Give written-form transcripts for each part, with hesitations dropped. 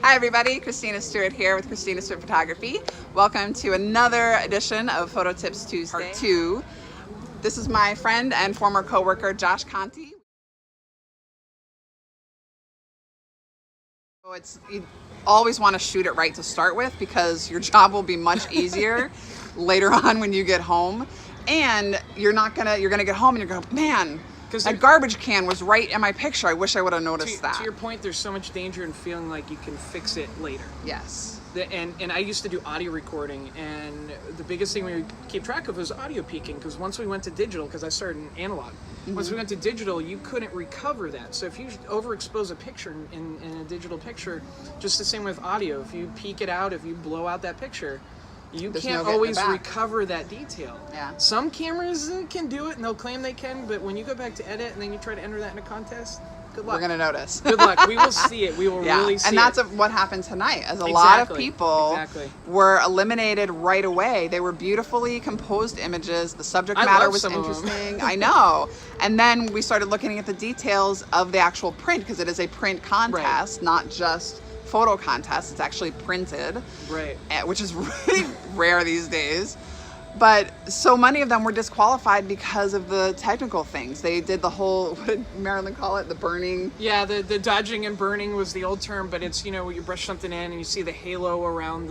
Hi everybody, Christina Stuart here with Christina Stuart Photography. Welcome to another edition of Photo Tips Tuesday. Part 2. This is my friend and former coworker, Josh Conti. So you always want to shoot it right to start with because your job will be much easier later on when you get home. And you're gonna get home and you're going, man, that garbage can was right in my picture. I wish I would have noticed that. To your point, there's so much danger in feeling like you can fix it later. Yes. And I used to do audio recording, and the biggest thing we would keep track of was audio peaking, because once we went to digital, because I started in analog, once we went to digital, you couldn't recover that. So if you overexpose a picture in a digital picture, just the same with audio, if you peak it out, if you blow out that picture, you can't always recover that detail. Yeah. Some cameras can do it and they'll claim they can, but when you go back to edit and then you try to enter that in a contest, good luck. We're going to notice. Good luck. We will see it. We will really see it. And that's what happened tonight, as a lot of people were eliminated right away. They were beautifully composed images. The subject matter was interesting. I know. And then we started looking at the details of the actual print, because it is a print contest, not just photo contest. It's actually printed, which is really rare these days. But so many of them were disqualified because of the technical things. They did the whole, what did Marilyn call it? The burning? Yeah, the dodging and burning was the old term, but it's, where you brush something in and you see the halo around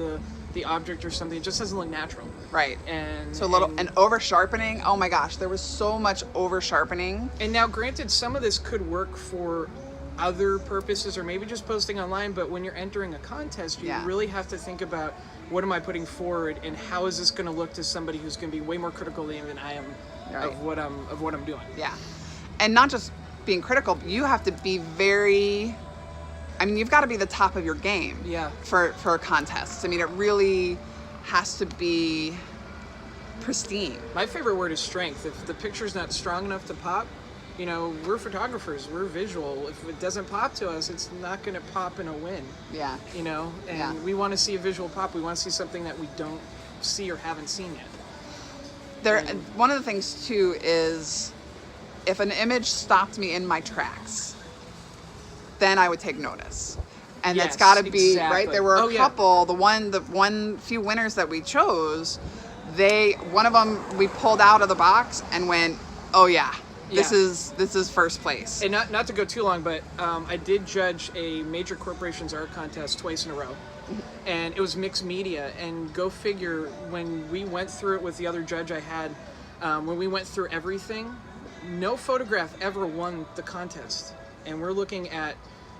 the object or something. It just doesn't look natural. Right. And over sharpening. Oh my gosh, there was so much over sharpening. And now granted, some of this could work for other purposes or maybe just posting online, but when you're entering a contest, you really have to think about, what am I putting forward and how is this going to look to somebody who's going to be way more critical than I am of what I'm doing. Yeah. And not just being critical, but you have to be you've got to be the top of your game for contests. I mean, it really has to be pristine. My favorite word is strength. If the picture's not strong enough to pop, we're photographers, we're visual. If it doesn't pop to us, it's not going to pop in a win. Yeah. And we want to see a visual pop. We want to see something that we don't see or haven't seen yet. One of the things too is, if an image stopped me in my tracks, then I would take notice. And it's got to be right. There were a couple. The few winners that we chose, one of them we pulled out of the box and went, oh yeah. This is first place. And not to go too long, but I did judge a major corporation's art contest twice in a row, and it was mixed media. And go figure, when we went through it with the other judge I had, when we went through everything, no photograph ever won the contest. And we're looking at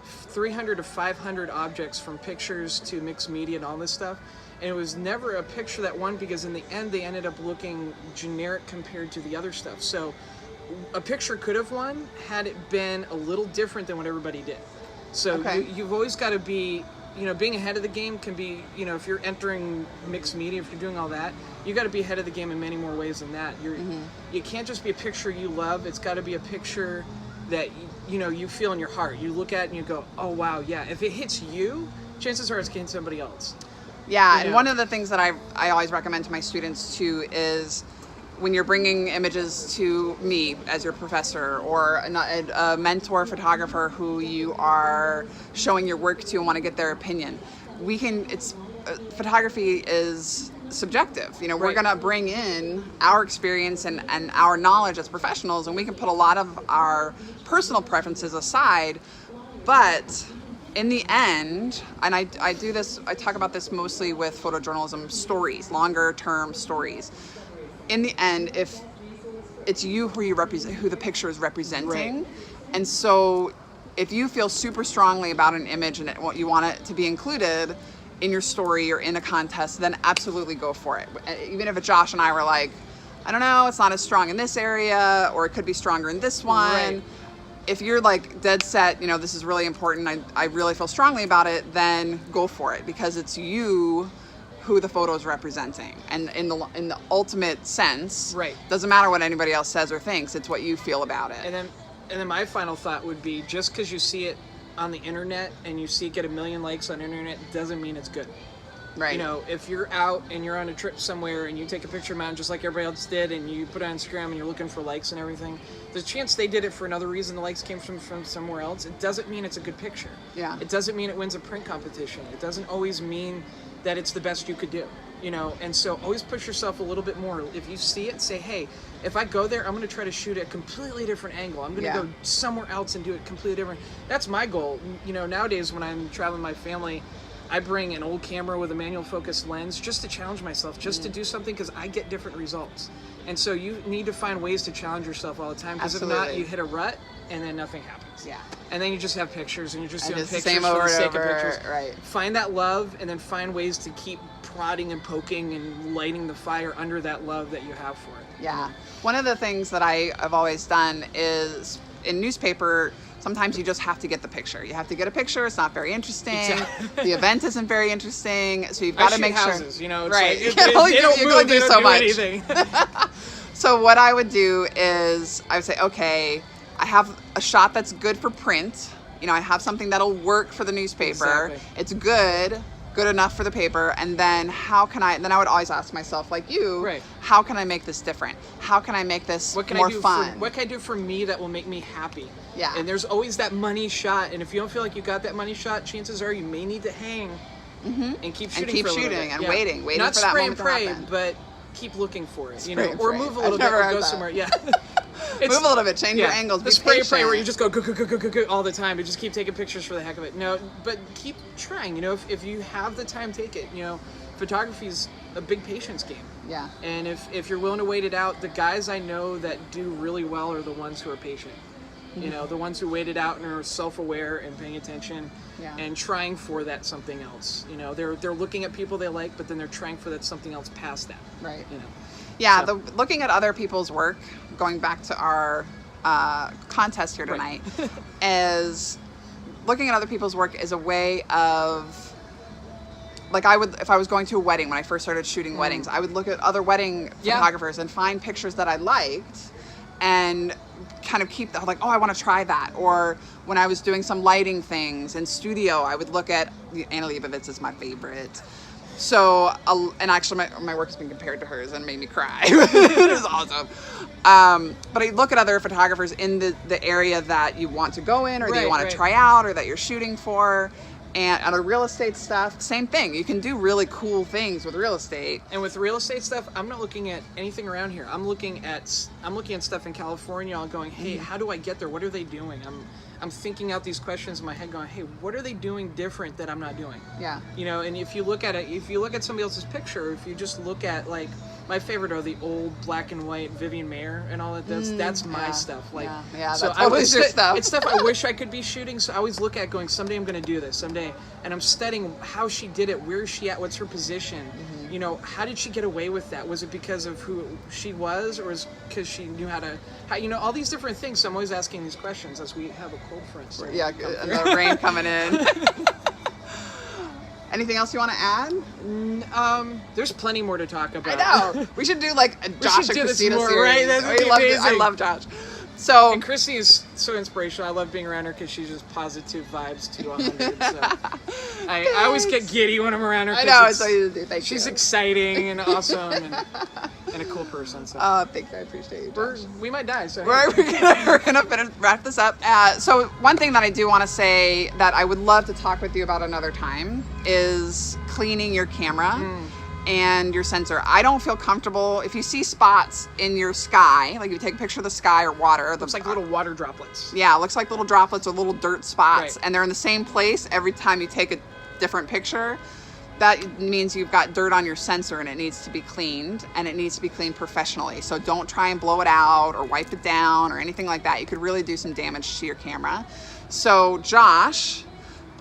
300 to 500 objects, from pictures to mixed media and all this stuff. And it was never a picture that won, because in the end they ended up looking generic compared to the other stuff. So a picture could have won had it been a little different than what everybody did. So you've always got to be, being ahead of the game can be, if you're entering mixed media, if you're doing all that, you got to be ahead of the game in many more ways than that. You can't just be a picture you love. It's got to be a picture that, you feel in your heart. You look at it and you go, oh wow, yeah. If it hits you, chances are it's getting somebody else. Yeah, and one of the things that I always recommend to my students too is, when you're bringing images to me as your professor, or a mentor photographer who you are showing your work to and want to get their opinion, photography is subjective. We're going to bring in our experience and our knowledge as professionals, and we can put a lot of our personal preferences aside. But in the end, and I talk about this mostly with photojournalism stories, longer term stories. In the end, if it's you who the picture is representing, and so if you feel super strongly about an image and you want it to be included in your story or in a contest, then absolutely go for it. Even if Josh and I were like, I don't know, it's not as strong in this area, or it could be stronger in this one. Right. If you're like dead set, this is really important, I really feel strongly about it, then go for it, because it's you who the photo is representing, and in the ultimate sense, doesn't matter what anybody else says or thinks. It's what you feel about it. And then my final thought would be, just because you see it on the internet and you see it get 1 million likes on the internet doesn't mean it's good. Right. You know, if you're out and you're on a trip somewhere and you take a picture of a mountain just like everybody else did and you put it on Instagram and you're looking for likes and everything, there's a chance they did it for another reason. The likes came from somewhere else. It doesn't mean it's a good picture. Yeah. It doesn't mean it wins a print competition. It doesn't always mean that it's the best you could do. You know, and so always push yourself a little bit more. If you see it, say, hey, if I go there, I'm going to try to shoot at a completely different angle. I'm going to go somewhere else and do it completely different. That's my goal. You know, nowadays when I'm traveling with my family, I bring an old camera with a manual focus lens just to challenge myself, just to do something, because I get different results. And so you need to find ways to challenge yourself all the time, because if not, you hit a rut and then nothing happens. Yeah. And then you just have pictures and you're just doing pictures same for over the sake and over, of pictures. right. Find that love and then find ways to keep prodding and poking and lighting the fire under that love that you have for it. Yeah. One of the things that I've always done is in newspaper, sometimes you just have to get the picture. You have to get a picture. It's not very interesting. Exactly. The event isn't very interesting. So you've got to make houses, sure. you know, it's right. like, you can only do so much. Anything. So what I would do is I would say, okay, I have a shot that's good for print. You know, I have something that'll work for the newspaper. Exactly. It's good enough for the paper, and then then I would always ask myself, like you, right, how can I make this different? How can I make this more fun? What can I do for me that will make me happy? Yeah. And there's always that money shot, and if you don't feel like you got that money shot, chances are you may need to hang and keep shooting for a little bit. And waiting Not for that spray moment and pray, to happen. but keep looking for it, Spray and or pray. move a I've little bit never or heard go that. somewhere. Yeah. Move a little bit, change your angles, The be spray and pray patient. where you just go all the time and just keep taking pictures for the heck of it. No, but keep trying. You know, if you have the time, take it. You know, photography's a big patience game. Yeah. And if you're willing to wait it out, the guys I know that do really well are the ones who are patient. You know, the ones who wait it out and are self-aware and paying attention and trying for that something else. You know, they're looking at people they like, but then they're trying for that something else past that. Right. You know. Yeah, So- looking at other people's work, going back to our contest here tonight, is looking at other people's work is a way of, like, if I was going to a wedding when I first started shooting weddings, I would look at other wedding photographers and find pictures that I liked and kind of keep that, like, oh, I want to try that. Or when I was doing some lighting things in studio, I would look at, Anna Leibovitz is my favorite. So, and actually my work has been compared to hers and made me cry. It was awesome. But I look at other photographers in the area that you want to go in, or that you want to try out, or that you're shooting for. And other real estate stuff, same thing. You can do really cool things with real estate. And with real estate stuff, I'm not looking at anything around here. I'm looking at stuff in California. I'm going, hey, how do I get there? What are they doing? I'm thinking out these questions in my head, going, hey, what are they doing different that I'm not doing? Yeah. You know, and if you look at somebody else's picture, if you just look at, like, my favorite are the old black and white Vivian Mayer and all that. That's my stuff. Like, so that's always your stuff. It's stuff I wish I could be shooting. So I always look at going, someday I'm going to do this someday, and I'm studying how she did it, where is she at, what's her position. You know, how did she get away with that? Was it because of who she was, or was because she knew how, you know, all these different things. So I'm always asking these questions as we have a cold front. Yeah, and the rain coming in. Anything else you want to add? There's plenty more to talk about. I know. We should do like a Josh and Christina series. Right? That would be amazing. I love Josh. So, and Christy is so inspirational. I love being around her because she's just positive vibes to 100. So I always get giddy when I'm around her. I know, it's so easy to do. Thank you. She's exciting and awesome and a cool person. So. Thank you. I appreciate you, Josh. We might die. So we're gonna wrap this up. So one thing that I do want to say that I would love to talk with you about another time is cleaning your camera and your sensor. I don't feel comfortable if you see spots in your sky, like you take a picture of the sky or water. Looks like little water droplets. Yeah, it looks like little droplets or little dirt spots, right. And they're in the same place every time you take a different picture. That means you've got dirt on your sensor and it needs to be cleaned, and it needs to be cleaned professionally. So don't try and blow it out or wipe it down or anything like that. You could really do some damage to your camera. So Josh,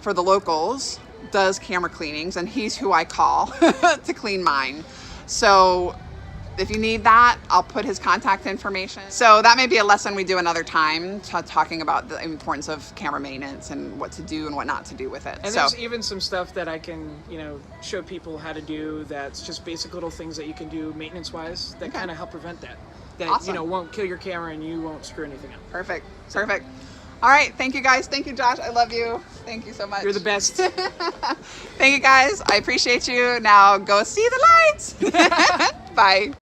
for the locals, does camera cleanings, and he's who I call to clean mine. So if you need that, I'll put his contact information. So that may be a lesson we do another time, talking about the importance of camera maintenance and what to do and what not to do with it. And there's even some stuff that I can, you know, show people how to do that's just basic little things that you can do maintenance-wise that kind of help prevent that. That, awesome. You know, won't kill your camera and you won't screw anything up. Perfect. All right. Thank you guys. Thank you, Josh. I love you. Thank you so much. You're the best. Thank you guys. I appreciate you. Now go see the lights. Bye.